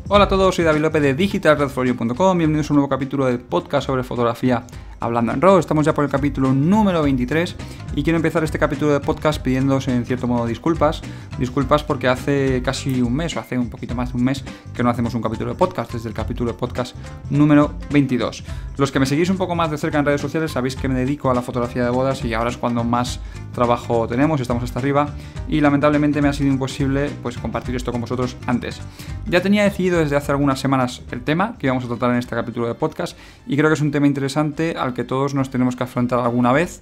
Hola a todos, soy David López de digitalredforyou.com. Bienvenidos a un nuevo capítulo del podcast sobre fotografía hablando en RAW. Estamos ya por el capítulo número 23 y quiero empezar este capítulo de podcast pidiéndoos en cierto modo disculpas. Disculpas porque hace casi un mes o hace un poquito más de un mes que no hacemos un capítulo de podcast, desde el capítulo de podcast número 22. Los que me seguís un poco más de cerca en redes sociales sabéis que me dedico a la fotografía de bodas y ahora es cuando más trabajo tenemos, estamos hasta arriba y lamentablemente me ha sido imposible pues compartir esto con vosotros antes. Ya tenía decidido desde hace algunas semanas el tema que íbamos a tratar en este capítulo de podcast y creo que es un tema interesante al que todos nos tenemos que afrontar alguna vez,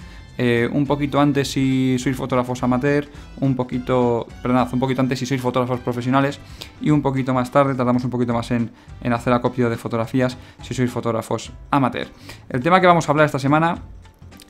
un poquito antes si sois fotógrafos amateur, un poquito antes si sois fotógrafos profesionales y un poquito más tarde, tardamos un poquito más en hacer acopio de fotografías si sois fotógrafos amateur. El tema que vamos a hablar esta semana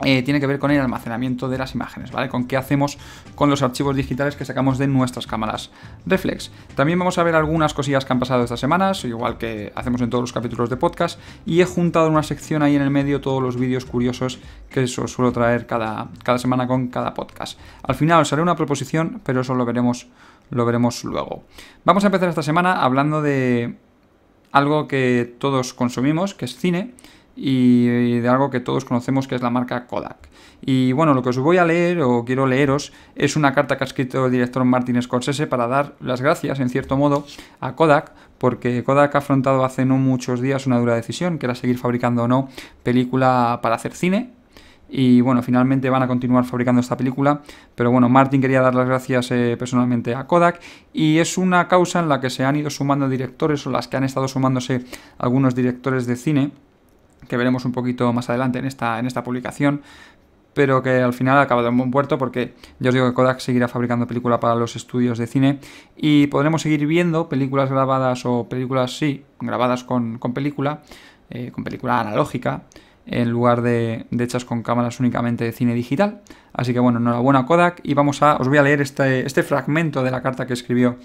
tiene que ver con el almacenamiento de las imágenes, ¿vale? Con qué hacemos con los archivos digitales que sacamos de nuestras cámaras reflex. También vamos a ver algunas cosillas que han pasado estas semanas, igual que hacemos en todos los capítulos de podcast, y he juntado en una sección ahí en el medio todos los vídeos curiosos que os suelo traer cada semana con cada podcast. Al final os haré una proposición, pero eso lo veremos luego. Vamos a empezar esta semana hablando de algo que todos consumimos, que es cine, y de algo que todos conocemos que es la marca Kodak. Y bueno, lo que os voy a leer o quiero leeros es una carta que ha escrito el director Martin Scorsese para dar las gracias en cierto modo a Kodak, porque Kodak ha afrontado hace no muchos días una dura decisión, que era seguir fabricando o no película para hacer cine. Y bueno, finalmente van a continuar fabricando esta película, pero bueno, Martin quería dar las gracias personalmente a Kodak, y es una causa en la que se han ido sumando directores, o las que han estado sumándose algunos directores de cine, que veremos un poquito más adelante en esta publicación, pero que al final ha acabado en buen puerto, porque ya os digo que Kodak seguirá fabricando película para los estudios de cine y podremos seguir viendo películas grabadas o películas, sí, grabadas con película analógica, en lugar de hechas con cámaras únicamente de cine digital. Así que bueno, enhorabuena a Kodak, y os voy a leer este fragmento de la carta que escribió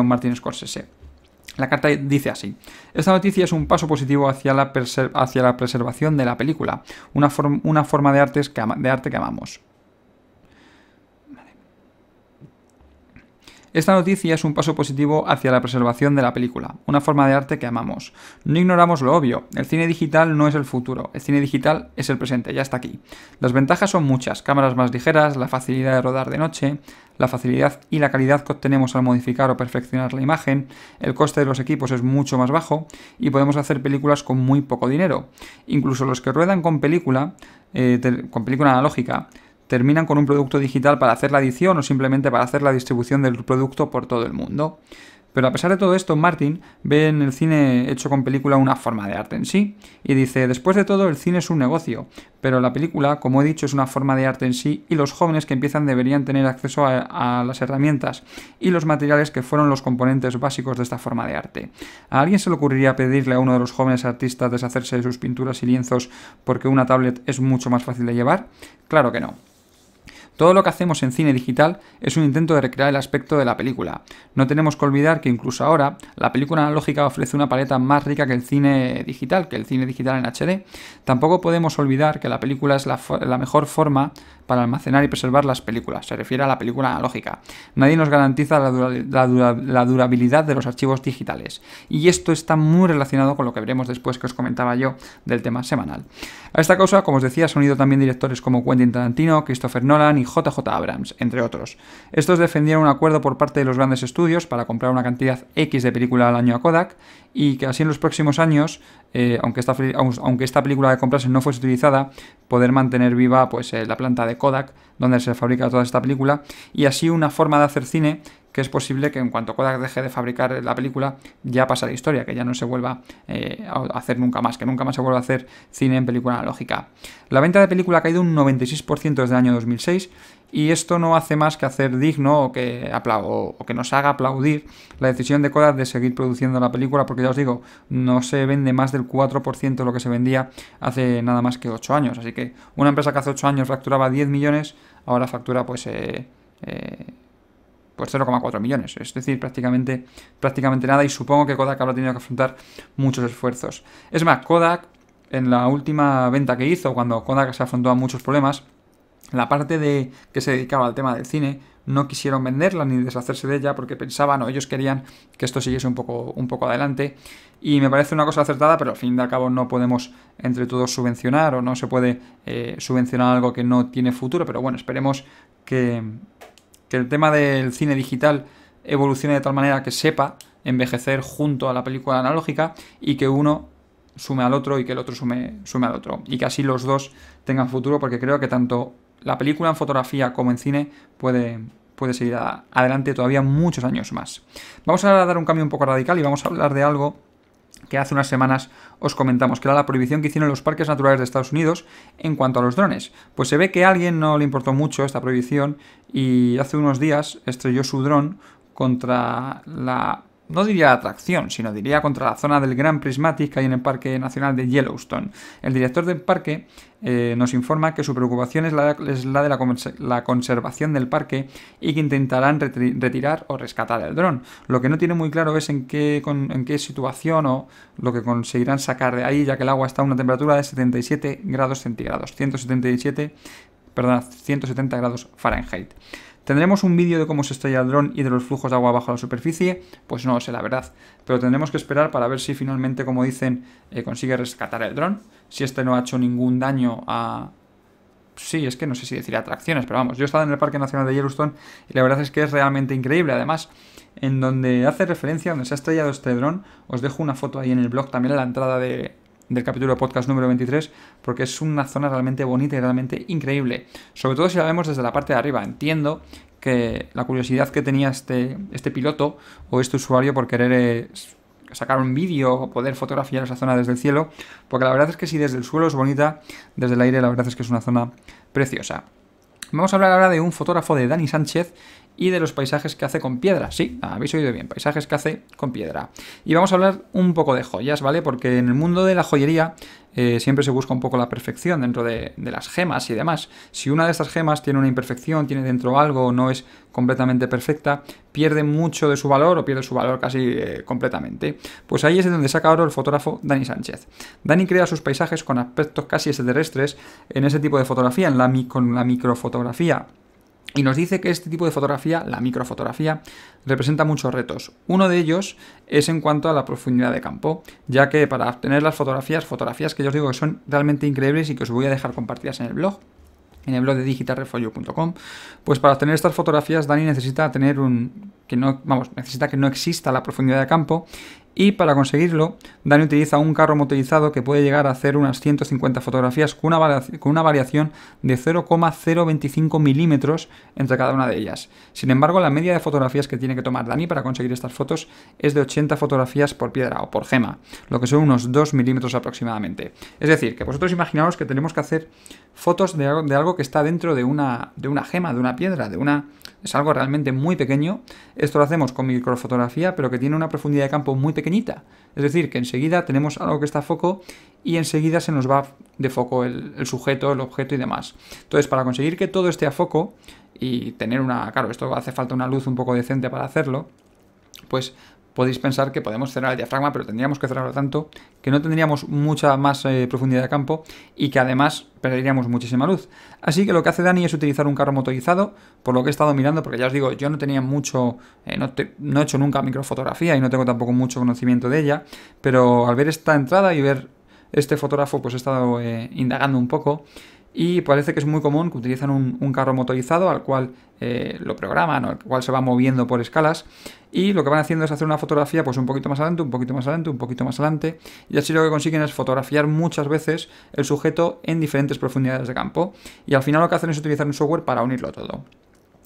Martin Scorsese. La carta dice así: esta noticia es un paso positivo hacia la preservación de la película, una forma de arte que amamos. Esta noticia es un paso positivo hacia la preservación de la película, una forma de arte que amamos. No ignoramos lo obvio, el cine digital no es el futuro, el cine digital es el presente, ya está aquí. Las ventajas son muchas: cámaras más ligeras, la facilidad de rodar de noche, la facilidad y la calidad que obtenemos al modificar o perfeccionar la imagen, el coste de los equipos es mucho más bajo y podemos hacer películas con muy poco dinero. Incluso los que ruedan con película analógica, terminan con un producto digital para hacer la edición o simplemente para hacer la distribución del producto por todo el mundo. Pero a pesar de todo esto, Martin ve en el cine hecho con película una forma de arte en sí, y dice: después de todo, el cine es un negocio, pero la película, como he dicho, es una forma de arte en sí, y los jóvenes que empiezan deberían tener acceso a las herramientas y los materiales que fueron los componentes básicos de esta forma de arte. ¿A alguien se le ocurriría pedirle a uno de los jóvenes artistas deshacerse de sus pinturas y lienzos porque una tablet es mucho más fácil de llevar? Claro que no. Todo lo que hacemos en cine digital es un intento de recrear el aspecto de la película. No tenemos que olvidar que incluso ahora la película analógica ofrece una paleta más rica que el cine digital en HD. Tampoco podemos olvidar que la película es la mejor forma para almacenar y preservar las películas. Se refiere a la película analógica. Nadie nos garantiza la durabilidad de los archivos digitales. Y esto está muy relacionado con lo que veremos después, que os comentaba yo del tema semanal. A esta causa, como os decía, se han unido también directores como Quentin Tarantino, Christopher Nolan y JJ Abrams, entre otros. Estos defendieron un acuerdo por parte de los grandes estudios para comprar una cantidad X de película al año a Kodak, y que así en los próximos años, aunque esta película de comprarse no fuese utilizada, poder mantener viva pues la planta de Kodak donde se fabrica toda esta película, y así una forma de hacer cine que es posible que en cuanto Kodak deje de fabricar la película ya pasa la historia, que ya no se vuelva a hacer nunca más, que nunca más se vuelva a hacer cine en película analógica. La venta de película ha caído un 96% desde el año 2006, y esto no hace más que hacer digno o que nos haga aplaudir la decisión de Kodak de seguir produciendo la película, porque ya os digo, no se vende más del 4% de lo que se vendía hace nada más que 8 años. Así que una empresa que hace 8 años facturaba 10 millones, ahora factura pues 0,4 millones, es decir, prácticamente nada, y supongo que Kodak habrá tenido que afrontar muchos esfuerzos. Es más, Kodak, en la última venta que hizo, cuando Kodak se afrontó a muchos problemas, La parte de que se dedicaba al tema del cine no quisieron venderla ni deshacerse de ella porque pensaban o ellos querían que esto siguiese un poco adelante, y me parece una cosa acertada, pero al fin y al cabo no podemos entre todos subvencionar, o no se puede subvencionar algo que no tiene futuro. Pero bueno, esperemos que el tema del cine digital evolucione de tal manera que sepa envejecer junto a la película analógica, y que uno sume al otro y que el otro sume al otro, y que así los dos tengan futuro, porque creo que tanto la película en fotografía como en cine puede seguir adelante todavía muchos años más. Vamos a dar un cambio un poco radical y vamos a hablar de algo que hace unas semanas os comentamos, que era la prohibición que hicieron los parques naturales de Estados Unidos en cuanto a los drones. Pues se ve que a alguien no le importó mucho esta prohibición y hace unos días estrelló su dron contra no diría atracción, sino diría contra la zona del Gran Prismatic que hay en el Parque Nacional de Yellowstone. El director del parque nos informa que su preocupación es la de la conservación del parque, y que intentarán retirar o rescatar el dron. Lo que no tiene muy claro es en qué situación o lo que conseguirán sacar de ahí, ya que el agua está a una temperatura de 77 grados centígrados, 170 grados Fahrenheit. ¿Tendremos un vídeo de cómo se estrella el dron y de los flujos de agua bajo la superficie? Pues no lo sé, la verdad. Pero tendremos que esperar para ver si finalmente, como dicen, consigue rescatar el dron. Si este no ha hecho ningún daño a... Sí, es que no sé si decir atracciones, pero vamos, yo he estado en el Parque Nacional de Yellowstone y la verdad es que es realmente increíble. Además, en donde hace referencia, donde se ha estrellado este dron, os dejo una foto ahí en el blog, también en la entrada del capítulo de podcast número 23, porque es una zona realmente bonita y realmente increíble. Sobre todo si la vemos desde la parte de arriba. Entiendo que la curiosidad que tenía este piloto o este usuario por querer sacar un vídeo o poder fotografiar esa zona desde el cielo, porque la verdad es que si desde el suelo es bonita, desde el aire la verdad es que es una zona preciosa. Vamos a hablar ahora de un fotógrafo, de Dani Sánchez, y de los paisajes que hace con piedra. Sí, habéis oído bien, paisajes que hace con piedra. Y vamos a hablar un poco de joyas, ¿vale? Porque en el mundo de la joyería siempre se busca un poco la perfección dentro de las gemas y demás. Si una de estas gemas tiene una imperfección, tiene dentro algo o no es completamente perfecta, pierde mucho de su valor, o pierde su valor casi completamente. Pues ahí es de donde saca oro el fotógrafo Dani Sánchez. Dani crea sus paisajes con aspectos casi extraterrestres en ese tipo de fotografía, con la microfotografía. Y nos dice que este tipo de fotografía, la microfotografía, representa muchos retos. Uno de ellos es en cuanto a la profundidad de campo, ya que para obtener las fotografías que yo os digo que son realmente increíbles y que os voy a dejar compartidas en el blog de digitalrefolio.com, pues para obtener estas fotografías Dani necesita necesita que no exista la profundidad de campo, y para conseguirlo Dani utiliza un carro motorizado que puede llegar a hacer unas 150 fotografías con una variación de 0,025 milímetros entre cada una de ellas. Sin embargo, la media de fotografías que tiene que tomar Dani para conseguir estas fotos es de 80 fotografías por piedra o por gema, lo que son unos 2 milímetros aproximadamente. Es decir, que vosotros imaginaos que tenemos que hacer fotos de algo que está dentro de una gema, de una piedra, es algo realmente muy pequeño. Esto lo hacemos con microfotografía, pero que tiene una profundidad de campo muy pequeñita. Es decir, que enseguida tenemos algo que está a foco y enseguida se nos va de foco el sujeto, el objeto y demás. Entonces, para conseguir que todo esté a foco y tener claro, esto hace falta una luz un poco decente para hacerlo, pues podéis pensar que podemos cerrar el diafragma, pero tendríamos que cerrarlo tanto que no tendríamos mucha más profundidad de campo y que además perderíamos muchísima luz. Así que lo que hace Dani es utilizar un carro motorizado, por lo que he estado mirando, porque ya os digo, yo no tenía mucho, no he hecho nunca microfotografía y no tengo tampoco mucho conocimiento de ella, pero al ver esta entrada y ver este fotógrafo, pues he estado indagando un poco. Y parece que es muy común que utilizan un carro motorizado al cual lo programan, o al cual se va moviendo por escalas, y lo que van haciendo es hacer una fotografía pues un poquito más adelante, un poquito más adelante, un poquito más adelante, y así lo que consiguen es fotografiar muchas veces el sujeto en diferentes profundidades de campo, y al final lo que hacen es utilizar un software para unirlo todo.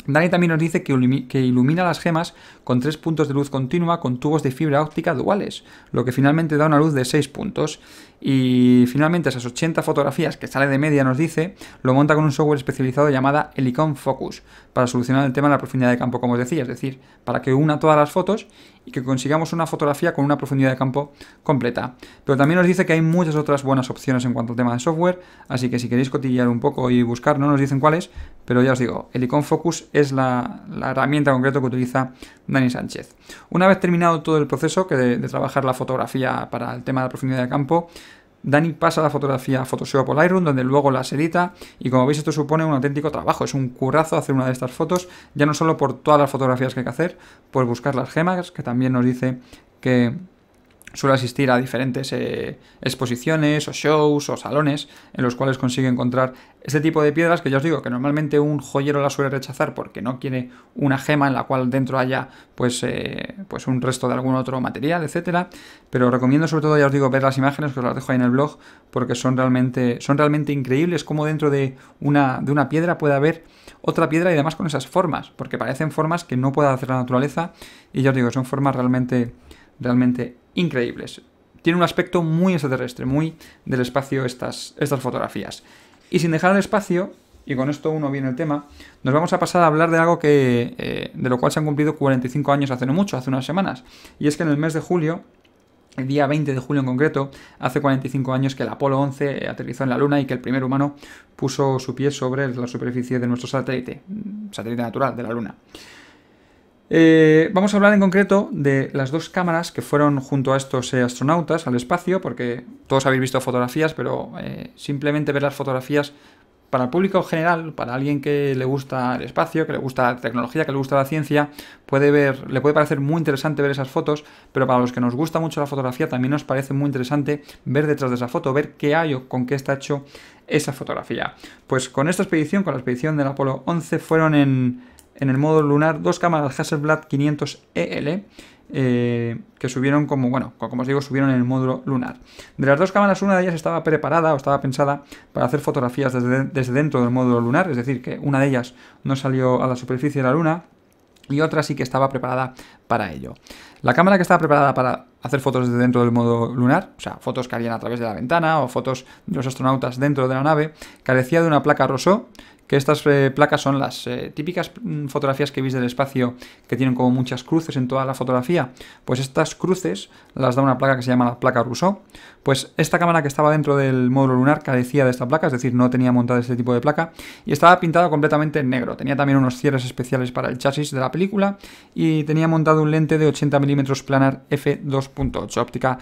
Dani también nos dice que ilumina las gemas con 3 puntos de luz continua con tubos de fibra óptica duales, lo que finalmente da una luz de 6 puntos. Y finalmente esas 80 fotografías que sale de media, nos dice, lo monta con un software especializado llamado Helicon Focus para solucionar el tema de la profundidad de campo, como os decía, es decir, para que una todas las fotos y que consigamos una fotografía con una profundidad de campo completa. Pero también nos dice que hay muchas otras buenas opciones en cuanto al tema de software, así que si queréis cotillear un poco y buscar, no nos dicen cuáles, pero ya os digo, Helicon Focus es la herramienta concreta que utiliza Dani Sánchez. Una vez terminado todo el proceso de trabajar la fotografía para el tema de la profundidad de campo, Dani pasa la fotografía a Photoshop o Lightroom, donde luego las edita, y como veis esto supone un auténtico trabajo, es un currazo hacer una de estas fotos, ya no solo por todas las fotografías que hay que hacer, por buscar las gemas, que también nos dice que suele asistir a diferentes exposiciones o shows o salones en los cuales consigue encontrar este tipo de piedras que ya os digo que normalmente un joyero la suele rechazar porque no quiere una gema en la cual dentro haya pues un resto de algún otro material, etcétera. Pero recomiendo sobre todo, ya os digo, ver las imágenes, que os las dejo ahí en el blog, porque son realmente increíbles como dentro de una piedra puede haber otra piedra y además con esas formas, porque parecen formas que no puede hacer la naturaleza y ya os digo, son formas realmente increíbles. Tiene un aspecto muy extraterrestre, muy del espacio estas fotografías. Y sin dejar el espacio, y con esto uno viene el tema, nos vamos a pasar a hablar de algo de lo cual se han cumplido 45 años hace no mucho, hace unas semanas. Y es que en el mes de julio, el día 20 de julio en concreto, hace 45 años que el Apolo 11 aterrizó en la Luna y que el primer humano puso su pie sobre la superficie de nuestro satélite natural de la Luna. Vamos a hablar en concreto de las dos cámaras que fueron junto a estos astronautas al espacio, porque todos habéis visto fotografías, pero simplemente ver las fotografías para el público general, para alguien que le gusta el espacio, que le gusta la tecnología, que le gusta la ciencia, le puede parecer muy interesante ver esas fotos, pero para los que nos gusta mucho la fotografía también nos parece muy interesante ver detrás de esa foto, ver qué hay o con qué está hecho esa fotografía. Pues con esta expedición, con la expedición del Apolo 11, fueron en el módulo lunar dos cámaras Hasselblad 500EL que subieron como os digo, subieron en el módulo lunar. De las dos cámaras, una de ellas estaba preparada o estaba pensada para hacer fotografías desde dentro del módulo lunar, es decir, que una de ellas no salió a la superficie de la Luna y otra sí que estaba preparada para ello. La cámara que estaba preparada para hacer fotos desde dentro del módulo lunar, o sea, fotos que harían a través de la ventana o fotos de los astronautas dentro de la nave, carecía de una placa Rousseau, que estas placas son las típicas fotografías que veis del espacio que tienen como muchas cruces en toda la fotografía. Pues estas cruces las da una placa que se llama la placa Rousseau. Pues esta cámara que estaba dentro del módulo lunar carecía de esta placa, es decir, no tenía montada este tipo de placa y estaba pintada completamente en negro. Tenía también unos cierres especiales para el chasis de la película y tenía montado un lente de 80 mm planar f2.8, óptica,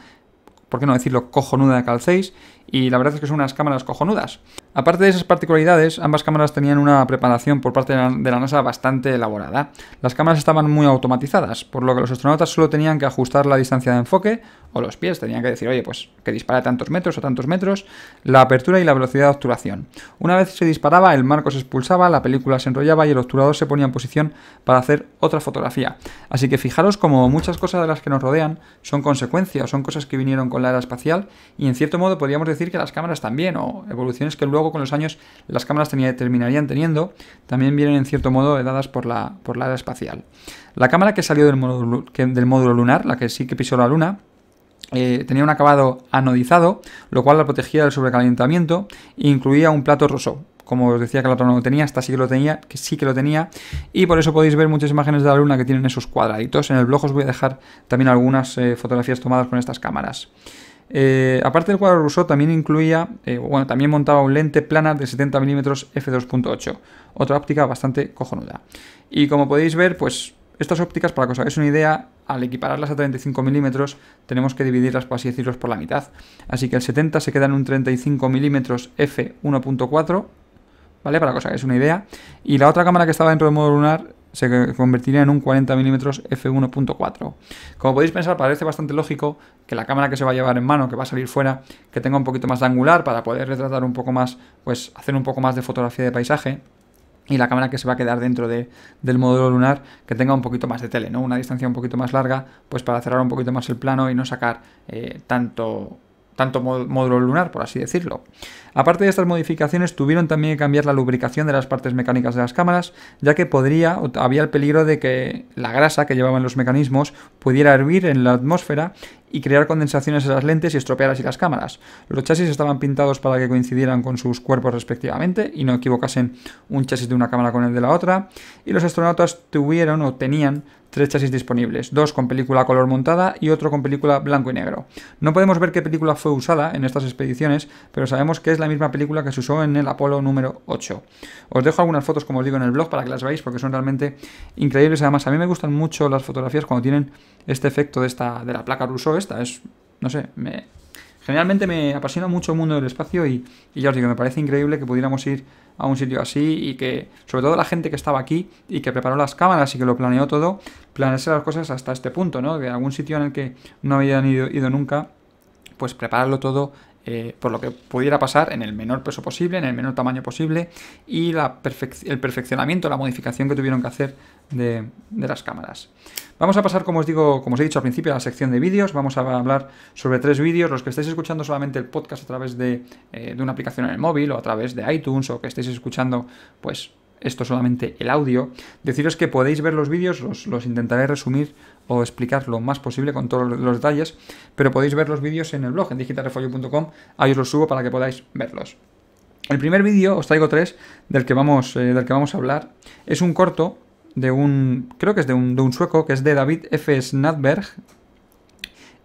por qué no decirlo, cojonuda de Cal 6, y la verdad es que son unas cámaras cojonudas. Aparte de esas particularidades, ambas cámaras tenían una preparación por parte de la NASA bastante elaborada. Las cámaras estaban muy automatizadas, por lo que los astronautas solo tenían que ajustar la distancia de enfoque, o los pies, tenían que decir, oye, pues que dispare tantos metros o tantos metros, la apertura y la velocidad de obturación. Una vez se disparaba, el marco se expulsaba, la película se enrollaba y el obturador se ponía en posición para hacer otra fotografía. Así que fijaros como muchas cosas de las que nos rodean son consecuencias, son cosas que vinieron con la era espacial y en cierto modo podríamos decir que las cámaras también, o evoluciones que luego con los años las cámaras terminarían teniendo, también vienen en cierto modo dadas por la era espacial. La cámara que salió del módulo lunar, la que sí que pisó la Luna, tenía un acabado anodizado, lo cual la protegía del sobrecalentamiento e incluía un plato Rousseau. Como os decía que la otra no lo tenía, esta sí que lo tenía, y por eso podéis ver muchas imágenes de la Luna que tienen esos cuadraditos. En el blog os voy a dejar también algunas fotografías tomadas con estas cámaras. Aparte del cuadro Rousseau también incluía, también montaba un lente planar de 70 mm f2.8, otra óptica bastante cojonuda. Y como podéis ver, pues estas ópticas, para que os hagáis una idea, al equipararlas a 35 mm tenemos que dividirlas, por así decirlo, por la mitad. Así que el 70 se queda en un 35 mm f1.4, ¿vale? Para que os hagáis una idea. Y la otra cámara que estaba dentro del módulo lunar se convertiría en un 40 mm f1.4. Como podéis pensar, parece bastante lógico que la cámara que se va a llevar en mano, que va a salir fuera, que tenga un poquito más de angular para poder retratar un poco más, pues hacer un poco más de fotografía de paisaje, y la cámara que se va a quedar dentro del módulo lunar que tenga un poquito más de tele, ¿no? Una distancia un poquito más larga, pues para cerrar un poquito más el plano y no sacar tanto módulo lunar, por así decirlo. Aparte de estas modificaciones, tuvieron también que cambiar la lubricación de las partes mecánicas de las cámaras, ya que había el peligro de que la grasa que llevaban los mecanismos pudiera hervir en la atmósfera y crear condensaciones en las lentes y estropear así las cámaras. Los chasis estaban pintados para que coincidieran con sus cuerpos respectivamente y no equivocasen un chasis de una cámara con el de la otra, y los astronautas tenían 3 chasis disponibles, 2 con película color montada y otro con película blanco y negro. No podemos ver qué película fue usada en estas expediciones, pero sabemos que es la misma película que se usó en el Apolo número 8. Os dejo algunas fotos, como os digo, en el blog para que las veáis, porque son realmente increíbles. Además, a mí me gustan mucho las fotografías cuando tienen este efecto de la placa Rousseau. No sé, Generalmente me apasiona mucho el mundo del espacio y ya os digo, me parece increíble que pudiéramos ir a un sitio así y que, sobre todo la gente que estaba aquí y que preparó las cámaras y que lo planeó todo, planease las cosas hasta este punto, ¿no? De algún sitio en el que no habían ido nunca, pues prepararlo todo por lo que pudiera pasar en el menor peso posible, en el menor tamaño posible y el perfeccionamiento, la modificación que tuvieron que hacer de las cámaras. Vamos a pasar, como os he dicho al principio, a la sección de vídeos. Vamos a hablar sobre 3 vídeos. Los que estáis escuchando solamente el podcast a través de una aplicación en el móvil o a través de iTunes, o que estáis escuchando pues esto solamente el audio, deciros que podéis ver los vídeos, los intentaré resumir o explicar lo más posible con todos los detalles, pero podéis ver los vídeos en el blog, en digitalrefolio.com, ahí os los subo para que podáis verlos. El primer vídeo, os traigo 3, del que vamos a hablar. Es un corto creo que es de un sueco, que es de David F. Snadberg,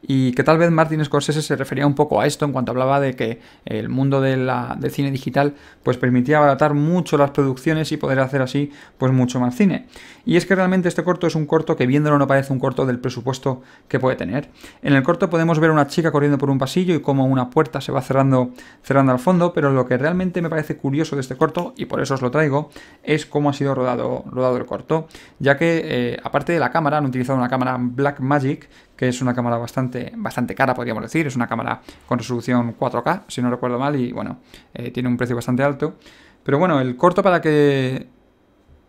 y que tal vez Martin Scorsese se refería un poco a esto en cuanto hablaba de que el mundo del cine digital pues permitía abaratar mucho las producciones y poder hacer así pues mucho más cine. Y es que realmente este corto es un corto que viéndolo no parece un corto del presupuesto que puede tener. En el corto podemos ver a una chica corriendo por un pasillo y cómo una puerta se va cerrando al fondo, pero lo que realmente me parece curioso de este corto, y por eso os lo traigo, es cómo ha sido rodado el corto, ya que aparte de la cámara, han utilizado una cámara Blackmagic, que es una cámara bastante cara, podríamos decir. Es una cámara con resolución 4K, si no recuerdo mal, y bueno, tiene un precio bastante alto. Pero bueno, el corto, para que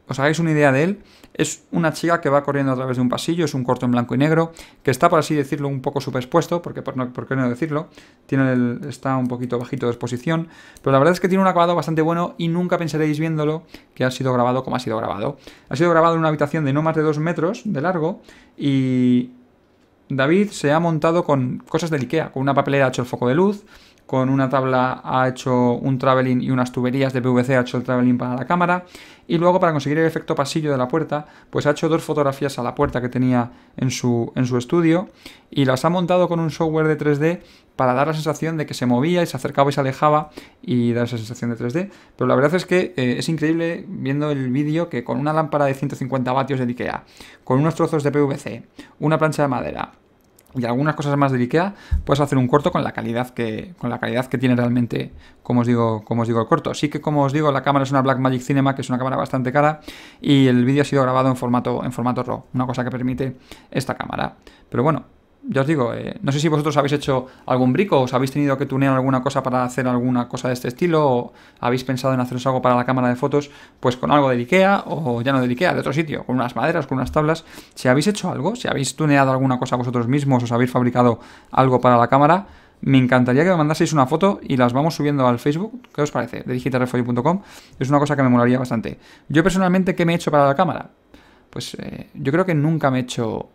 os hagáis una idea de él, es una chica que va corriendo a través de un pasillo. Es un corto en blanco y negro, que está, por así decirlo, un poco superexpuesto, porque por qué no decirlo, está un poquito bajito de exposición, pero la verdad es que tiene un acabado bastante bueno y nunca pensaréis viéndolo que ha sido grabado como ha sido grabado. Ha sido grabado en una habitación de no más de 2 metros de largo y David se ha montado con cosas del IKEA. Con una papelera ha hecho el foco de luz, con una tabla ha hecho un traveling y unas tuberías de PVC ha hecho el traveling para la cámara, y luego, para conseguir el efecto pasillo de la puerta, pues ha hecho 2 fotografías a la puerta que tenía en su estudio, y las ha montado con un software de 3D para dar la sensación de que se movía y se acercaba y se alejaba y dar esa sensación de 3D. Pero la verdad es que es increíble viendo el vídeo que con una lámpara de 150 vatios de IKEA, con unos trozos de PVC, una plancha de madera y algunas cosas más de IKEA, puedes hacer un corto con la calidad que tiene realmente, como os digo, el corto. Sí que, como os digo, la cámara es una Blackmagic Cinema, que es una cámara bastante cara, y el vídeo ha sido grabado en formato RAW, una cosa que permite esta cámara. Pero bueno, ya os digo, no sé si vosotros habéis hecho algún brico, o os habéis tenido que tunear alguna cosa para hacer alguna cosa de este estilo, o habéis pensado en haceros algo para la cámara de fotos, pues con algo de IKEA, o ya no de IKEA, de otro sitio, con unas maderas, con unas tablas. Si habéis hecho algo, si habéis tuneado alguna cosa vosotros mismos, os habéis fabricado algo para la cámara, me encantaría que me mandaseis una foto y las vamos subiendo al Facebook. ¿Qué os parece? De digitalrefolio.com. Es una cosa que me molaría bastante. Yo personalmente, ¿qué me he hecho para la cámara? Pues yo creo que nunca me he hecho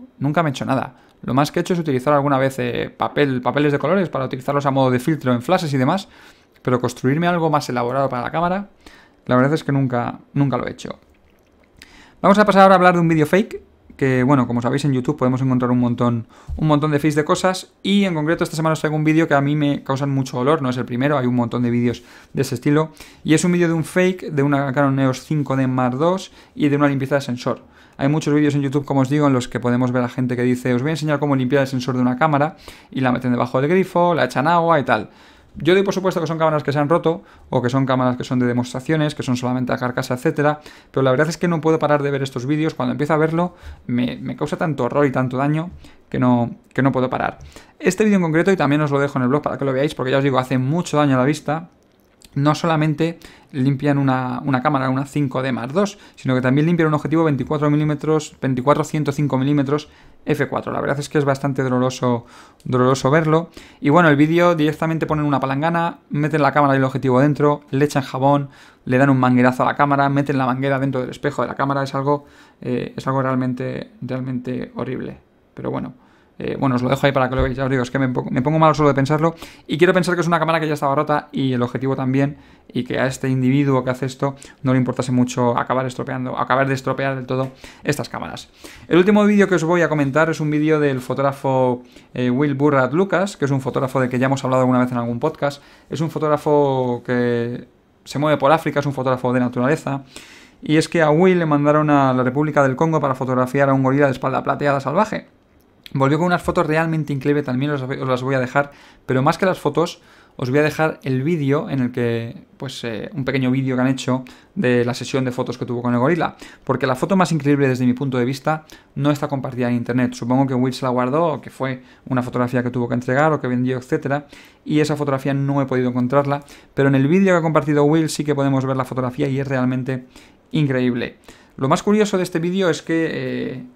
nada. Lo más que he hecho es utilizar alguna vez papeles de colores para utilizarlos a modo de filtro en flashes y demás, pero construirme algo más elaborado para la cámara, la verdad es que nunca lo he hecho. Vamos a pasar ahora a hablar de un vídeo fake, que bueno, como sabéis, en YouTube podemos encontrar un montón de fakes de cosas, y en concreto esta semana os traigo un vídeo que a mí me causan mucho dolor. No es el primero, hay un montón de vídeos de ese estilo, y es un vídeo de un fake de una Canon EOS 5D Mark II y de una limpieza de sensor. Hay muchos vídeos en YouTube, como os digo, en los que podemos ver a gente que dice: os voy a enseñar cómo limpiar el sensor de una cámara, y la meten debajo del grifo, la echan agua y tal. Yo doy por supuesto que son cámaras que se han roto, o que son cámaras que son de demostraciones, que son solamente a carcasa, etcétera, pero la verdad es que no puedo parar de ver estos vídeos. Cuando empiezo a verlo me causa tanto horror y tanto daño que no puedo parar. Este vídeo en concreto, y también os lo dejo en el blog para que lo veáis, porque ya os digo, hace mucho daño a la vista. No solamente limpian una cámara, una 5D Mark II, sino que también limpian un objetivo 24-105 mm f4. La verdad es que es bastante doloroso verlo. Y bueno, el vídeo directamente ponen una palangana, meten la cámara y el objetivo dentro, le echan jabón, le dan un manguerazo a la cámara, meten la manguera dentro del espejo de la cámara. Es algo realmente horrible. Pero bueno. Os lo dejo ahí para que lo veáis. Ya os digo, es que me pongo mal solo de pensarlo, y quiero pensar que es una cámara que ya estaba rota y el objetivo también, y que a este individuo que hace esto no le importase mucho acabar de estropear del todo estas cámaras. El último vídeo que os voy a comentar es un vídeo del fotógrafo Will Burrard Lucas, que es un fotógrafo del que ya hemos hablado alguna vez en algún podcast. Es un fotógrafo que se mueve por África, es un fotógrafo de naturaleza. Y es que a Will le mandaron a la República del Congo para fotografiar a un gorila de espalda plateada salvaje. Volvió con unas fotos realmente increíbles, también os las voy a dejar, pero más que las fotos, os voy a dejar el vídeo en el que, pues, un pequeño vídeo que han hecho de la sesión de fotos que tuvo con el gorila, porque la foto más increíble desde mi punto de vista no está compartida en internet. Supongo que Will se la guardó, o que fue una fotografía que tuvo que entregar, o que vendió, etcétera, y esa fotografía no he podido encontrarla, pero en el vídeo que ha compartido Will sí que podemos ver la fotografía y es realmente increíble. Lo más curioso de este vídeo es que,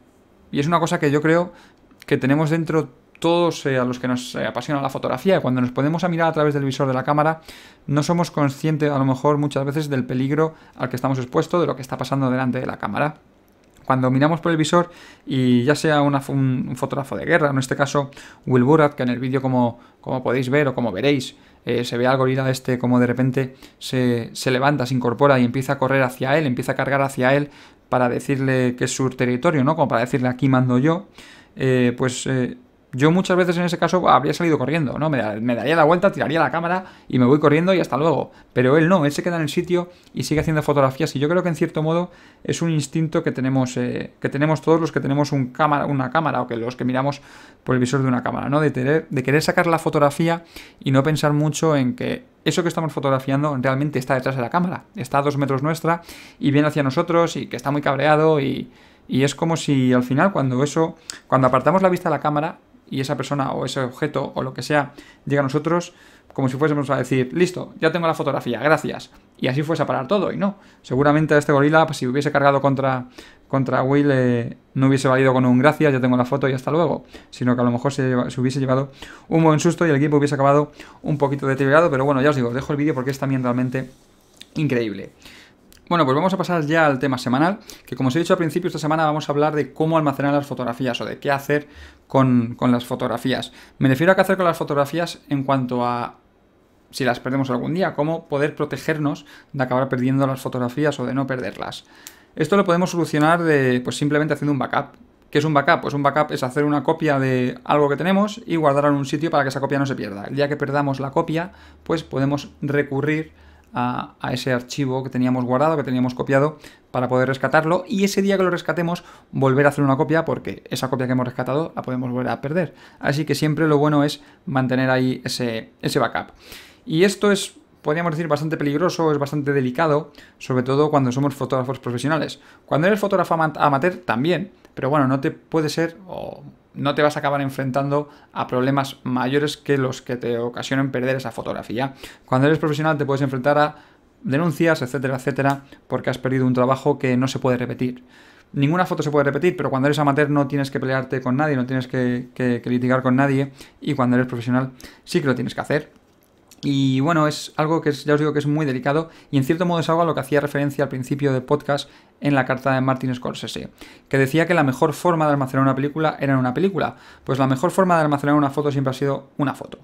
y es una cosa que yo creo que tenemos dentro todos a los que nos apasiona la fotografía, cuando nos podemos a mirar a través del visor de la cámara, no somos conscientes a lo mejor muchas veces del peligro al que estamos expuestos, de lo que está pasando delante de la cámara. Cuando miramos por el visor y ya sea un fotógrafo de guerra, en este caso Will Burrard, que en el vídeo como podéis ver o como veréis, se ve al gorila como de repente se levanta, se incorpora y empieza a correr hacia él, empieza a cargar hacia él para decirle que es su territorio, ¿no? Como para decirle aquí mando yo, yo muchas veces en ese caso habría salido corriendo, ¿no? Me daría la vuelta, tiraría la cámara y me voy corriendo y hasta luego. Pero él no, él se queda en el sitio y sigue haciendo fotografías y yo creo que en cierto modo es un instinto que tenemos todos los que tenemos una cámara o que los que miramos por el visor de una cámara, ¿no? De querer sacar la fotografía y no pensar mucho en que eso que estamos fotografiando realmente está detrás de la cámara, está a 2 metros nuestra y viene hacia nosotros y que está muy cabreado y es como si al final cuando apartamos la vista de la cámara y esa persona o ese objeto o lo que sea llega a nosotros, como si fuésemos a decir, listo, ya tengo la fotografía, gracias. Y así fuese a parar todo, y no. Seguramente a este gorila, pues, si hubiese cargado contra Will, no hubiese valido con un gracias, ya tengo la foto y hasta luego. Sino que a lo mejor se hubiese llevado un buen susto y el equipo hubiese acabado un poquito deteriorado. Pero bueno, ya os digo, os dejo el vídeo porque es también realmente increíble. Bueno, pues vamos a pasar ya al tema semanal, que como os he dicho al principio, esta semana vamos a hablar de cómo almacenar las fotografías o de qué hacer con las fotografías. Me refiero a qué hacer con las fotografías en cuanto a si las perdemos algún día, cómo poder protegernos de acabar perdiendo las fotografías o de no perderlas. Esto lo podemos solucionar pues simplemente haciendo un backup. ¿Qué es un backup? Pues un backup es hacer una copia de algo que tenemos y guardarla en un sitio para que esa copia no se pierda. El día que perdamos la copia, pues podemos recurrir a ese archivo que teníamos guardado, que teníamos copiado, para poder rescatarlo y ese día que lo rescatemos volver a hacer una copia porque esa copia que hemos rescatado la podemos volver a perder. Así que siempre lo bueno es mantener ahí ese backup. Y esto es, podríamos decir, bastante peligroso, es bastante delicado, sobre todo cuando somos fotógrafos profesionales. Cuando eres fotógrafo amateur también, pero bueno, no te puede ser o no te vas a acabar enfrentando a problemas mayores que los que te ocasionen perder esa fotografía. Cuando eres profesional te puedes enfrentar a denuncias, etcétera, etcétera, porque has perdido un trabajo que no se puede repetir. Ninguna foto se puede repetir, pero cuando eres amateur no tienes que pelearte con nadie, no tienes que litigar con nadie, y cuando eres profesional sí que lo tienes que hacer. Y bueno, es algo que ya os digo que es muy delicado y en cierto modo es algo a lo que hacía referencia al principio del podcast en la carta de Martin Scorsese, que decía que la mejor forma de almacenar una película era en una película. Pues la mejor forma de almacenar una foto siempre ha sido una foto.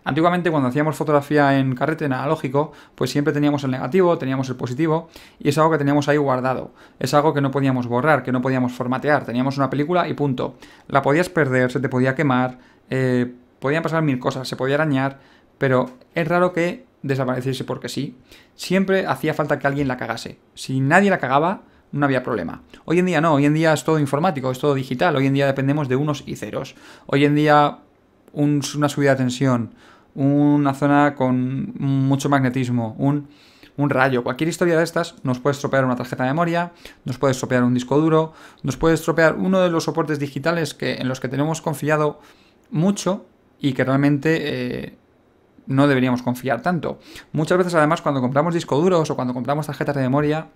Antiguamente cuando hacíamos fotografía en carrete analógico, pues siempre teníamos el negativo, teníamos el positivo y es algo que teníamos ahí guardado. Es algo que no podíamos borrar, que no podíamos formatear. Teníamos una película y punto. La podías perder, se te podía quemar, podían pasar mil cosas, se podía arañar, pero es raro que desapareciese porque sí. Siempre hacía falta que alguien la cagase. Si nadie la cagaba, no había problema. Hoy en día no, hoy en día es todo informático, es todo digital. Hoy en día dependemos de unos y ceros. Hoy en día una subida de tensión, una zona con mucho magnetismo, un rayo, cualquier historia de estas nos puede estropear una tarjeta de memoria, nos puede estropear un disco duro, nos puede estropear uno de los soportes digitales en los que tenemos confiado mucho y que realmente no deberíamos confiar tanto. Muchas veces además cuando compramos discos duros o cuando compramos tarjetas de memoria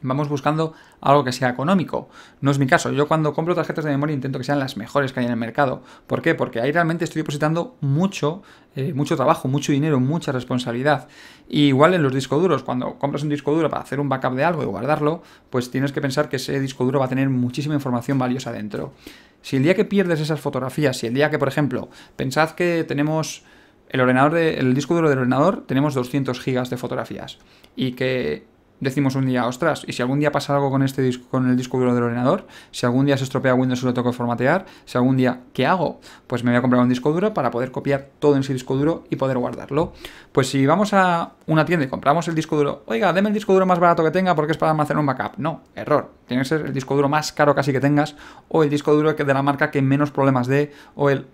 vamos buscando algo que sea económico. No es mi caso. Yo cuando compro tarjetas de memoria intento que sean las mejores que hay en el mercado. ¿Por qué? Porque ahí realmente estoy depositando mucho trabajo, mucho dinero, mucha responsabilidad. Y igual en los discos duros, cuando compras un disco duro para hacer un backup de algo y guardarlo, pues tienes que pensar que ese disco duro va a tener muchísima información valiosa dentro. Si el día que pierdes esas fotografías, si el día que, por ejemplo, pensad que tenemos el disco duro del ordenador, tenemos 200 gigas de fotografías y que decimos un día, ostras, y si algún día pasa algo con con el disco duro del ordenador, si algún día se estropea Windows y lo tengo que formatear, si algún día, ¿qué hago? Pues me voy a comprar un disco duro para poder copiar todo en ese disco duro y poder guardarlo. Pues si vamos a una tienda y compramos el disco duro, oiga, deme el disco duro más barato que tenga porque es para almacenar un backup. No, error. Tiene que ser el disco duro más caro casi que tengas, o el disco duro de la marca que menos problemas dé, o el...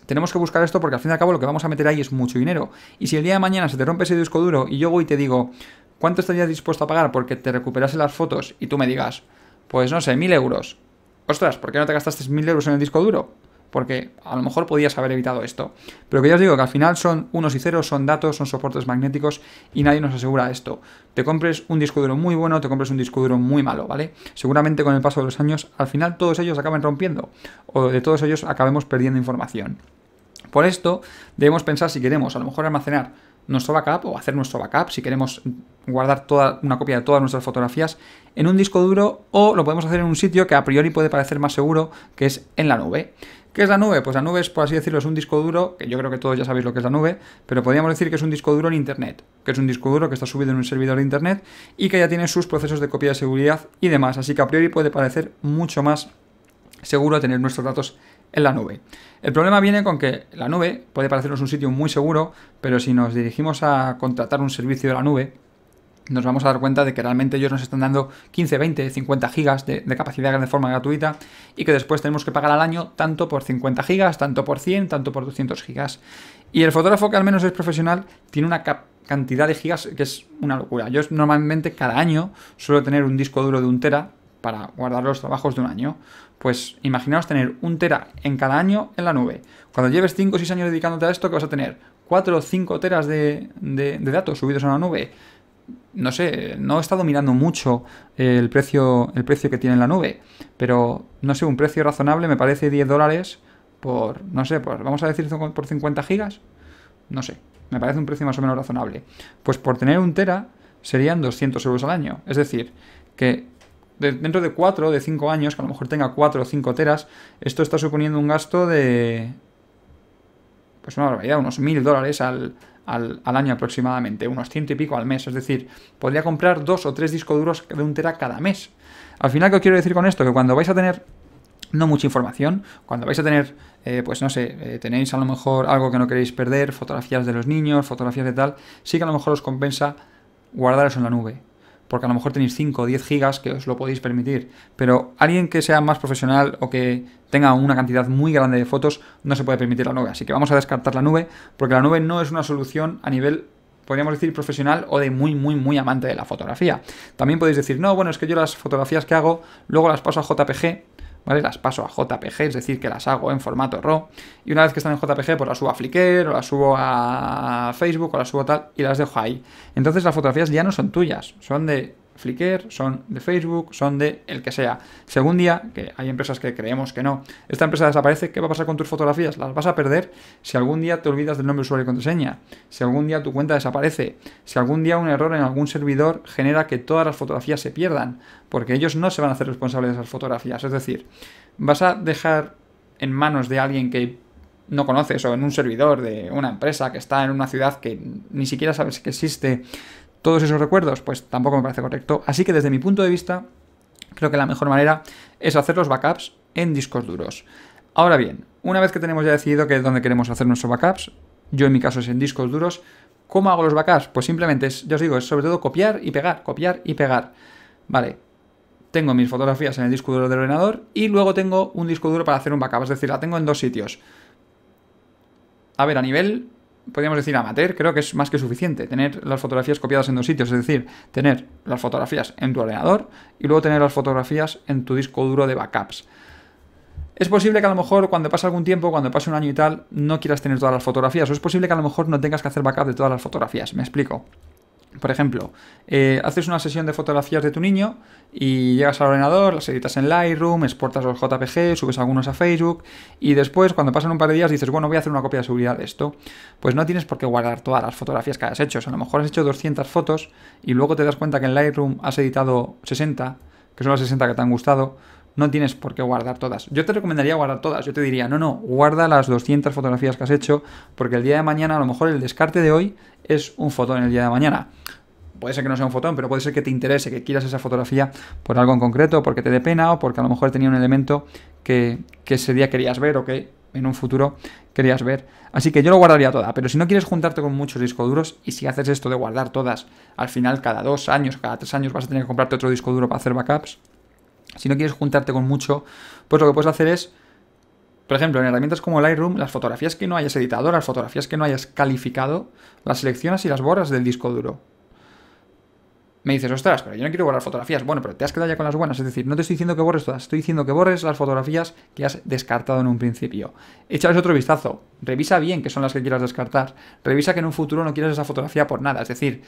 Tenemos que buscar esto porque al fin y al cabo lo que vamos a meter ahí es mucho dinero. Y si el día de mañana se te rompe ese disco duro y yo voy y te digo, ¿cuánto estarías dispuesto a pagar porque te recuperase las fotos y tú me digas, pues no sé, 1.000 euros? Ostras, ¿por qué no te gastaste 1.000 euros en el disco duro? Porque a lo mejor podías haber evitado esto. Pero que ya os digo que al final son unos y ceros, son datos, son soportes magnéticos y nadie nos asegura esto. Te compres un disco duro muy bueno, te compres un disco duro muy malo, ¿vale? Seguramente con el paso de los años, al final todos ellos acaben rompiendo o de todos ellos acabemos perdiendo información. Por esto debemos pensar si queremos a lo mejor almacenar nuestro backup o hacer nuestro backup, si queremos guardar una copia de todas nuestras fotografías en un disco duro, o lo podemos hacer en un sitio que a priori puede parecer más seguro, que es en la nube. ¿Qué es la nube? Pues la nube es, por así decirlo, es un disco duro, que yo creo que todos ya sabéis lo que es la nube, pero podríamos decir que es un disco duro en Internet, que es un disco duro que está subido en un servidor de Internet y que ya tiene sus procesos de copia de seguridad y demás, así que a priori puede parecer mucho más seguro tener nuestros datos en la nube. El problema viene con que la nube puede parecernos un sitio muy seguro, pero si nos dirigimos a contratar un servicio de la nube, nos vamos a dar cuenta de que realmente ellos nos están dando 15, 20, 50 gigas de capacidad de forma gratuita y que después tenemos que pagar al año tanto por 50 gigas, tanto por 100, tanto por 200 gigas. Y el fotógrafo que al menos es profesional tiene una cantidad de gigas que es una locura. Yo normalmente cada año suelo tener un disco duro de 1 tera para guardar los trabajos de un año. Pues imaginaos tener 1 tera en cada año en la nube. Cuando lleves 5 o 6 años dedicándote a esto, ¿qué vas a tener? 4 o 5 teras de datos subidos a la nube. No sé, no he estado mirando mucho el precio que tiene en la nube, pero no sé, un precio razonable me parece $10 por, no sé, vamos a decir por 50 gigas. No sé, me parece un precio más o menos razonable. Pues por tener 1 tera serían 200 euros al año. Es decir, que dentro de 4 o de 5 años, que a lo mejor tenga 4 o 5 teras, esto está suponiendo un gasto de, pues una barbaridad, unos $1.000 al año aproximadamente, unos 100 y pico al mes. Es decir, podría comprar 2 o 3 discos duros de 1 tera cada mes. Al final, ¿qué os quiero decir con esto? Que cuando vais a tener no mucha información, cuando vais a tener, pues no sé, tenéis a lo mejor algo que no queréis perder, fotografías de los niños, fotografías de tal, sí que a lo mejor os compensa guardar eso en la nube. Porque a lo mejor tenéis 5 o 10 gigas que os lo podéis permitir. Pero alguien que sea más profesional o que tenga una cantidad muy grande de fotos no se puede permitir la nube. Así que vamos a descartar la nube porque la nube no es una solución a nivel, podríamos decir, profesional o de muy amante de la fotografía. También podéis decir, no, bueno, es que yo las fotografías que hago luego las paso a JPG, ¿vale? Las paso a JPG, es decir, que las hago en formato RAW. Y una vez que están en JPG, pues las subo a Flickr, o las subo a Facebook, o las subo a tal, y las dejo ahí. Entonces las fotografías ya no son tuyas, son de Flickr, son de Facebook, son de el que sea. Si algún día, que hay empresas que creemos que no, esta empresa desaparece, ¿qué va a pasar con tus fotografías? Las vas a perder si algún día te olvidas del nombre de usuario y contraseña, si algún día tu cuenta desaparece, si algún día un error en algún servidor genera que todas las fotografías se pierdan, porque ellos no se van a hacer responsables de esas fotografías. Es decir, vas a dejar en manos de alguien que no conoces o en un servidor de una empresa que está en una ciudad que ni siquiera sabes que existe todos esos recuerdos, pues tampoco me parece correcto. Así que desde mi punto de vista, creo que la mejor manera es hacer los backups en discos duros. Ahora bien, una vez que tenemos ya decidido que es donde queremos hacer nuestros backups, yo en mi caso es en discos duros, ¿cómo hago los backups? Pues simplemente es, ya os digo, es sobre todo copiar y pegar, copiar y pegar. Vale, tengo mis fotografías en el disco duro del ordenador y luego tengo un disco duro para hacer un backup, es decir, la tengo en 2 sitios. A ver, a nivel, podríamos decir amateur, creo que es más que suficiente tener las fotografías copiadas en 2 sitios, es decir, tener las fotografías en tu ordenador y luego tener las fotografías en tu disco duro de backups. Es posible que a lo mejor cuando pase algún tiempo, cuando pase un año y tal, no quieras tener todas las fotografías, o es posible que a lo mejor no tengas que hacer backup de todas las fotografías. Me explico. Por ejemplo, haces una sesión de fotografías de tu niño y llegas al ordenador, las editas en Lightroom, exportas los JPG, subes algunos a Facebook y después, cuando pasan un par de días, dices, bueno, voy a hacer una copia de seguridad de esto. Pues no tienes por qué guardar todas las fotografías que hayas hecho. O sea, a lo mejor has hecho 200 fotos y luego te das cuenta que en Lightroom has editado 60, que son las 60 que te han gustado. No tienes por qué guardar todas. Yo te recomendaría guardar todas. Yo te diría, no, guarda las 200 fotografías que has hecho, porque el día de mañana, a lo mejor el descarte de hoy es un fotón el día de mañana. puede ser que no sea un fotón, pero puede ser que te interese, que quieras esa fotografía por algo en concreto, porque te dé pena o porque a lo mejor tenía un elemento que ese día querías ver o que en un futuro querías ver. Así que yo lo guardaría toda, pero si no quieres juntarte con muchos discos duros, y si haces esto de guardar todas, al final cada 2 años, cada 3 años vas a tener que comprarte otro disco duro para hacer backups. Si no quieres juntarte con mucho, pues lo que puedes hacer es, por ejemplo, en herramientas como Lightroom, las fotografías que no hayas editado, las fotografías que no hayas calificado, las seleccionas y las borras del disco duro. Me dices, ostras, pero yo no quiero borrar fotografías. Bueno, pero te has quedado ya con las buenas. Es decir, no te estoy diciendo que borres todas, estoy diciendo que borres las fotografías que has descartado en un principio. Échales otro vistazo. Revisa bien qué son las que quieras descartar. Revisa que en un futuro no quieres esa fotografía por nada. Es decir,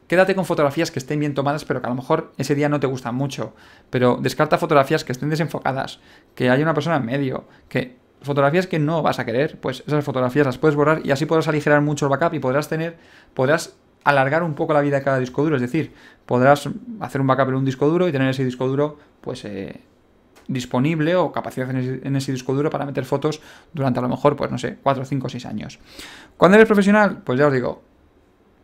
quédate con fotografías que estén bien tomadas, pero que a lo mejor ese día no te gustan mucho. Pero descarta fotografías que estén desenfocadas, que haya una persona en medio, que fotografías que no vas a querer, pues esas fotografías las puedes borrar y así podrás aligerar mucho el backup y podrás alargar un poco la vida de cada disco duro. Es decir, podrás hacer un backup en un disco duro y tener ese disco duro pues disponible o capacidad en ese disco duro para meter fotos durante a lo mejor, pues no sé, 4, 5, 6 años. Cuando eres profesional, pues ya os digo,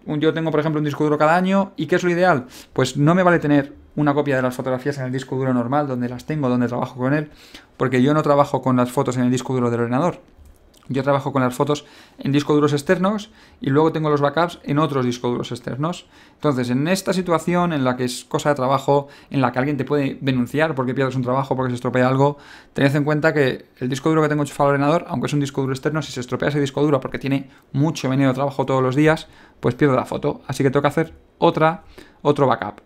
yo tengo por ejemplo un disco duro cada año. ¿Y qué es lo ideal? Pues no me vale tener una copia de las fotografías en el disco duro normal, donde las tengo, donde trabajo con él, porque yo no trabajo con las fotos en el disco duro del ordenador. Yo trabajo con las fotos en discos duros externos y luego tengo los backups en otros discos duros externos. Entonces, en esta situación en la que es cosa de trabajo, en la que alguien te puede denunciar porque pierdes un trabajo, porque se estropea algo, tened en cuenta que el disco duro que tengo enchufado al ordenador, aunque es un disco duro externo, si se estropea ese disco duro porque tiene mucho venido de trabajo todos los días, pues pierdo la foto. Así que tengo que hacer otro backup.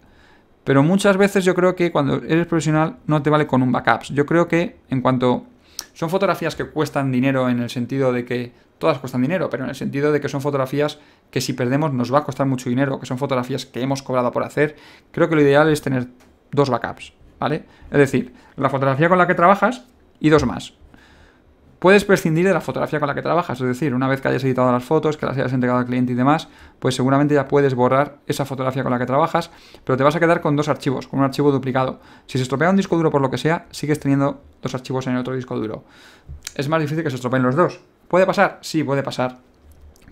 Pero muchas veces yo creo que cuando eres profesional no te vale con un backup. Yo creo que en cuanto... Son fotografías que cuestan dinero en el sentido de que todas cuestan dinero, pero en el sentido de que son fotografías que si perdemos nos va a costar mucho dinero, que son fotografías que hemos cobrado por hacer. Creo que lo ideal es tener 2 backups, ¿vale? Es decir, la fotografía con la que trabajas y 2 más. Puedes prescindir de la fotografía con la que trabajas, es decir, una vez que hayas editado las fotos, que las hayas entregado al cliente y demás, pues seguramente ya puedes borrar esa fotografía con la que trabajas, pero te vas a quedar con 2 archivos, con un archivo duplicado. Si se estropea un disco duro por lo que sea, sigues teniendo 2 archivos en el otro disco duro. Es más difícil que se estropeen los 2. ¿Puede pasar? Sí, puede pasar.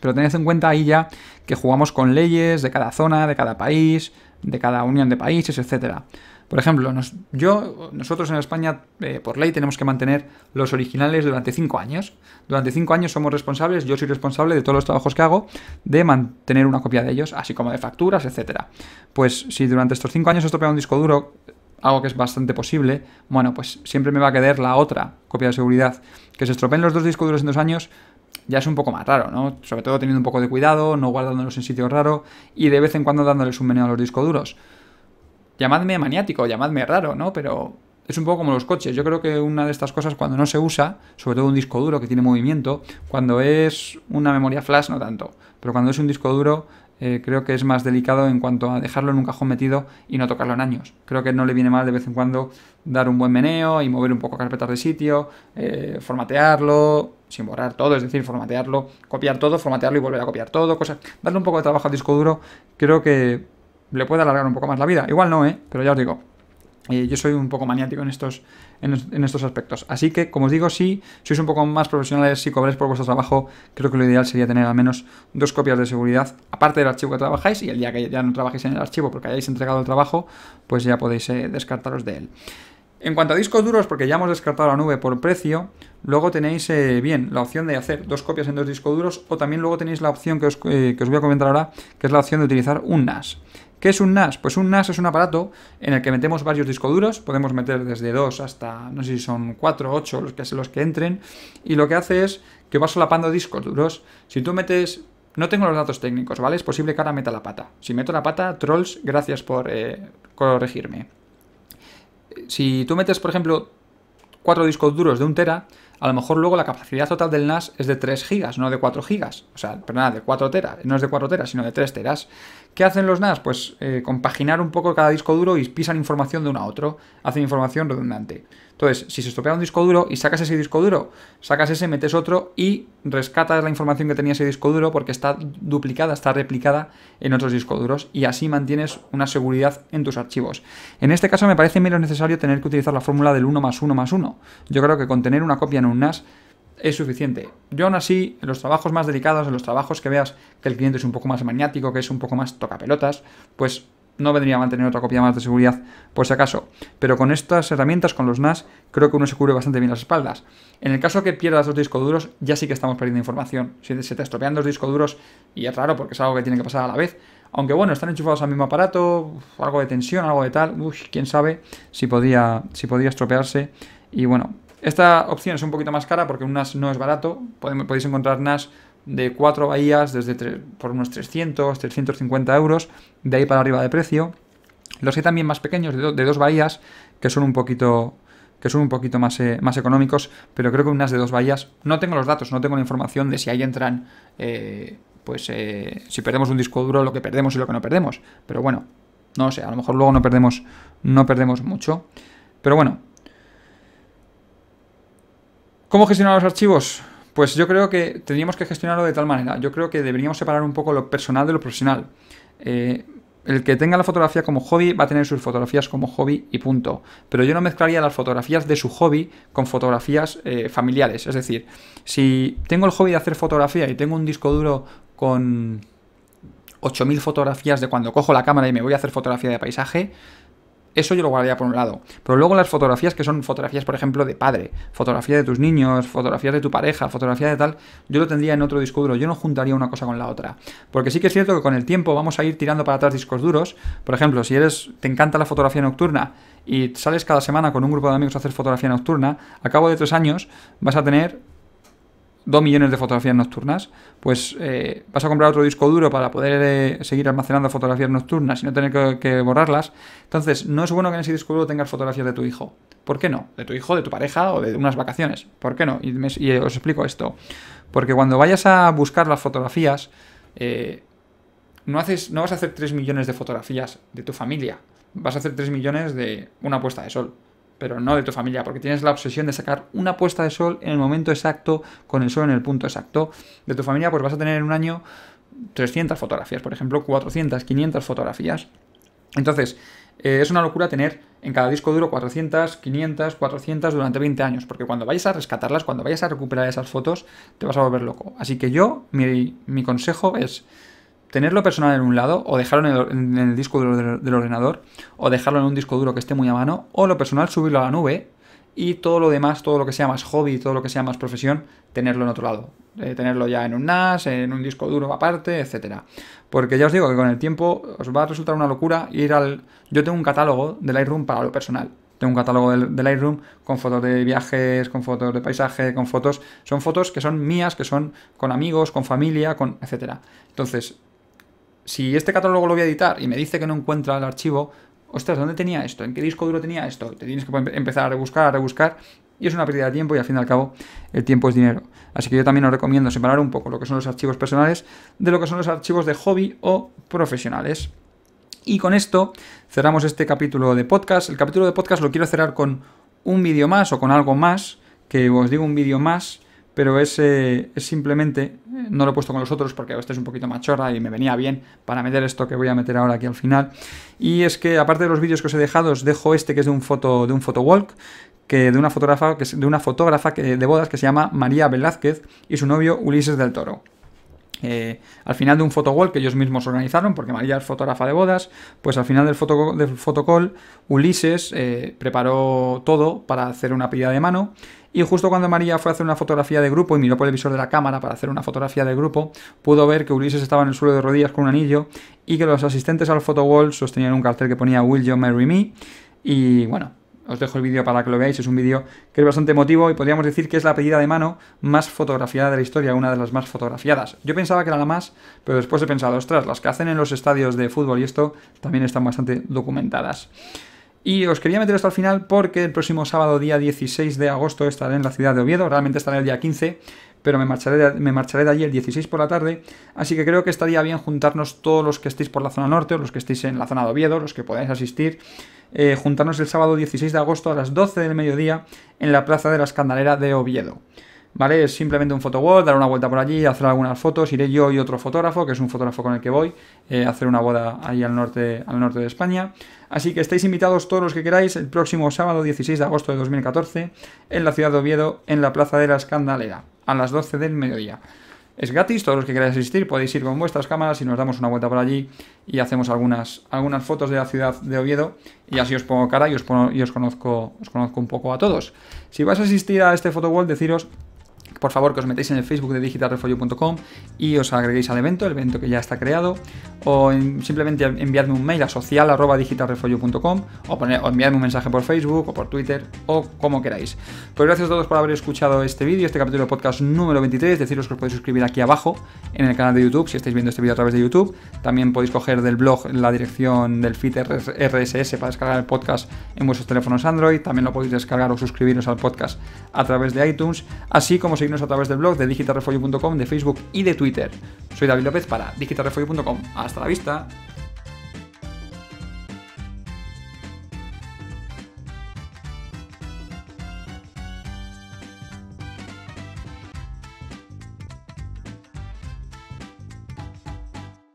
Pero tened en cuenta ahí ya que jugamos con leyes de cada zona, de cada país, de cada unión de países, etcétera. Por ejemplo, nosotros en España, por ley, tenemos que mantener los originales durante 5 años. Durante 5 años somos responsables, yo soy responsable de todos los trabajos que hago, de mantener una copia de ellos, así como de facturas, etcétera. Pues si durante estos 5 años se estropea un disco duro, algo que es bastante posible, bueno, pues siempre me va a quedar la otra copia de seguridad. Que se estropeen los 2 discos duros en 2 años ya es un poco más raro, ¿no? Sobre todo teniendo un poco de cuidado, no guardándolos en sitio raro y de vez en cuando dándoles un meneo a los discos duros. Llamadme maniático, llamadme raro, ¿no? Pero es un poco como los coches. Yo creo que una de estas cosas cuando no se usa, sobre todo un disco duro que tiene movimiento, cuando es una memoria flash no tanto, pero cuando es un disco duro creo que es más delicado en cuanto a dejarlo en un cajón metido y no tocarlo en años. Creo que no le viene mal de vez en cuando dar un buen meneo y mover un poco carpetas de sitio, formatearlo, sin borrar todo, es decir, formatearlo, copiar todo, formatearlo y volver a copiar todo, cosas. Darle un poco de trabajo al disco duro, creo que le puede alargar un poco más la vida. Igual no, pero ya os digo, yo soy un poco maniático en estos aspectos. Así que, como os digo, si sois un poco más profesionales, si cobráis por vuestro trabajo, creo que lo ideal sería tener al menos 2 copias de seguridad, aparte del archivo que trabajáis, y el día que ya no trabajéis en el archivo porque hayáis entregado el trabajo, pues ya podéis descartaros de él. En cuanto a discos duros, porque ya hemos descartado la nube por precio, luego tenéis bien la opción de hacer 2 copias en 2 discos duros, o también luego tenéis la opción que os voy a comentar ahora, que es la opción de utilizar un NAS. ¿Qué es un NAS? Pues un NAS es un aparato en el que metemos varios discos duros, podemos meter desde 2 hasta, no sé si son 4 o 8 los que entren, y lo que hace es que va solapando discos duros. Si tú metes... No tengo los datos técnicos, ¿vale? Es posible que ahora meta la pata. Si meto la pata, trolls, gracias por corregirme. Si tú metes, por ejemplo, 4 discos duros de 1 tera, a lo mejor luego la capacidad total del NAS es de 3 gigas, no de 4 gigas. O sea, perdona, de 4 teras. No es de 4 teras, sino de 3 teras. ¿Qué hacen los NAS? Pues compaginar un poco cada disco duro y pisan información de uno a otro. Hacen información redundante. Entonces, si se estropea un disco duro y sacas ese disco duro, sacas ese, metes otro y rescatas la información que tenía ese disco duro porque está duplicada, está replicada en otros discos duros y así mantienes una seguridad en tus archivos. En este caso me parece menos necesario tener que utilizar la fórmula del 1 más 1 más 1. Yo creo que con tener una copia en un NAS es suficiente. Yo aún así, en los trabajos más delicados, en los trabajos que veas que el cliente es un poco más maniático, que es un poco más tocapelotas, pues no vendría a mantener otra copia más de seguridad por si acaso. Pero con estas herramientas, con los NAS, creo que uno se cubre bastante bien las espaldas. En el caso que pierdas los discos duros, ya sí que estamos perdiendo información. Si se te estropean los discos duros, y es raro porque es algo que tiene que pasar a la vez, aunque bueno, están enchufados al mismo aparato, algo de tensión, algo de tal, quién sabe si podía estropearse. Y bueno, esta opción es un poquito más cara porque un NAS no es barato. Podéis encontrar NAS de 4 bahías por unos 300, 350 euros, de ahí para arriba de precio. Los hay también más pequeños, de 2 bahías, que son un poquito más económicos, pero creo que un NAS de 2 bahías, no tengo los datos, no tengo la información de si ahí entran, si perdemos un disco duro, lo que perdemos y lo que no perdemos. Pero bueno, no sé, a lo mejor luego no perdemos mucho. Pero bueno, ¿cómo gestionar los archivos? Pues yo creo que tendríamos que gestionarlo de tal manera. Yo creo que deberíamos separar un poco lo personal de lo profesional. El que tenga la fotografía como hobby va a tener sus fotografías como hobby y punto. Pero yo no mezclaría las fotografías de su hobby con fotografías familiares. Es decir, si tengo el hobby de hacer fotografía y tengo un disco duro con 8000 fotografías de cuando cojo la cámara y me voy a hacer fotografía de paisaje, eso yo lo guardaría por un lado. Pero luego las fotografías que son fotografías, por ejemplo, de padre, fotografía de tus niños, fotografías de tu pareja, fotografía de tal, yo lo tendría en otro disco duro. Yo no juntaría una cosa con la otra. Porque sí que es cierto que con el tiempo vamos a ir tirando para atrás discos duros. Por ejemplo, si te encanta la fotografía nocturna y sales cada semana con un grupo de amigos a hacer fotografía nocturna, a cabo de 3 años vas a tener 2 millones de fotografías nocturnas, pues vas a comprar otro disco duro para poder seguir almacenando fotografías nocturnas y no tener que borrarlas. Entonces, no es bueno que en ese disco duro tengas fotografías de tu hijo. ¿Por qué no? De tu hijo, de tu pareja o de unas vacaciones. ¿Por qué no? Y os explico esto. Porque cuando vayas a buscar las fotografías, no vas a hacer 3 millones de fotografías de tu familia. Vas a hacer 3 millones de una puesta de sol, pero no de tu familia, porque tienes la obsesión de sacar una puesta de sol en el momento exacto, con el sol en el punto exacto. De tu familia, pues vas a tener en un año 300 fotografías, por ejemplo, 400, 500 fotografías. Entonces, es una locura tener en cada disco duro 400, 500, 400 durante 20 años, porque cuando vayas a rescatarlas, cuando vayas a recuperar esas fotos, te vas a volver loco. Así que mi consejo es tenerlo personal en un lado, o dejarlo en el disco duro del ordenador, o dejarlo en un disco duro que esté muy a mano, o lo personal subirlo a la nube, y todo lo demás, todo lo que sea más hobby, todo lo que sea más profesión, tenerlo en otro lado. Tenerlo ya en un NAS, en un disco duro aparte, etcétera. Porque ya os digo que con el tiempo os va a resultar una locura Yo tengo un catálogo de Lightroom para lo personal. Tengo un catálogo de Lightroom con fotos de viajes, con fotos de paisaje, con fotos... Son fotos que son mías, que son con amigos, con familia, etcétera. Entonces, si este catálogo lo voy a editar y me dice que no encuentra el archivo, ostras, ¿dónde tenía esto? ¿En qué disco duro tenía esto? Te tienes que empezar a rebuscar, y es una pérdida de tiempo y al fin y al cabo el tiempo es dinero. Así que yo también os recomiendo separar un poco lo que son los archivos personales de lo que son los archivos de hobby o profesionales. Y con esto cerramos este capítulo de podcast. El capítulo de podcast lo quiero cerrar con un vídeo más o con algo más, que os digo un vídeo más, pero es simplemente, no lo he puesto con los otros porque este es un poquito machorra y me venía bien para meter esto que voy a meter ahora aquí al final. Y es que aparte de los vídeos que os he dejado, os dejo este que es de un photowalk, de una fotógrafa de bodas que se llama María Velázquez y su novio Ulises del Toro. Al final de un photowalk que ellos mismos organizaron, porque María es fotógrafa de bodas, pues al final del photocall Ulises preparó todo para hacer una pedida de mano, y justo cuando María fue a hacer una fotografía de grupo y miró por el visor de la cámara para hacer una fotografía de grupo, pudo ver que Ulises estaba en el suelo de rodillas con un anillo y que los asistentes al photowall sostenían un cartel que ponía "Will you marry me?". Y bueno, os dejo el vídeo para que lo veáis. Es un vídeo que es bastante emotivo y podríamos decir que es la pedida de mano más fotografiada de la historia, una de las más fotografiadas. Yo pensaba que era la más, pero después he pensado, ostras, las que hacen en los estadios de fútbol y esto también están bastante documentadas. Y os quería meter esto al final porque el próximo sábado, día 16 de agosto, estaré en la ciudad de Oviedo. Realmente estaré el día 15, pero me marcharé de allí el 16 por la tarde. Así que creo que estaría bien juntarnos todos los que estéis por la zona norte o los que estéis en la zona de Oviedo, los que podáis asistir. Juntarnos el sábado 16 de agosto a las 12 del mediodía en la Plaza de la Escandalera de Oviedo. ¿vale? Es simplemente un photowall, dar una vuelta por allí, hacer algunas fotos. Iré yo y otro fotógrafo, que es un fotógrafo con el que voy, a hacer una boda ahí al norte de España. Así que estáis invitados todos los que queráis el próximo sábado 16 de agosto de 2014 en la ciudad de Oviedo, en la Plaza de la Escandalera, a las 12 del mediodía. Es gratis, todos los que queráis asistir podéis ir con vuestras cámaras y nos damos una vuelta por allí y hacemos algunas fotos de la ciudad de Oviedo y así os pongo cara y os conozco un poco a todos. Si vais a asistir a este photowall, deciros por favor que os metáis en el Facebook de digitalrefolio.com y os agreguéis al evento, el evento que ya está creado, o simplemente enviadme un mail a social@digitalrefolio.com o enviadme un mensaje por Facebook o por Twitter o como queráis. Pues gracias a todos por haber escuchado este vídeo, este capítulo de podcast número 23. Deciros que os podéis suscribir aquí abajo en el canal de YouTube si estáis viendo este vídeo a través de YouTube. También podéis coger del blog la dirección del feed RSS para descargar el podcast en vuestros teléfonos Android. También lo podéis descargar o suscribiros al podcast a través de iTunes, así como seguirnos a través del blog de digitalrefolio.com, de Facebook y de Twitter. Soy David López para digitalrefolio.com. Hasta la vista.